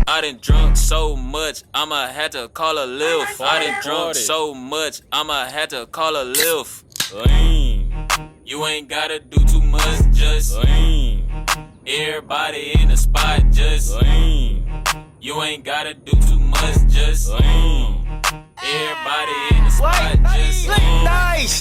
I done drunk so much, I'ma have to call a lift. I done drunk so much, I'ma have to call a lift. Lean. You ain't gotta do too much, just lean. Everybody in the spot, just lean. You ain't gotta do too much, just lean. Everybody in the spot, just lean. Nice.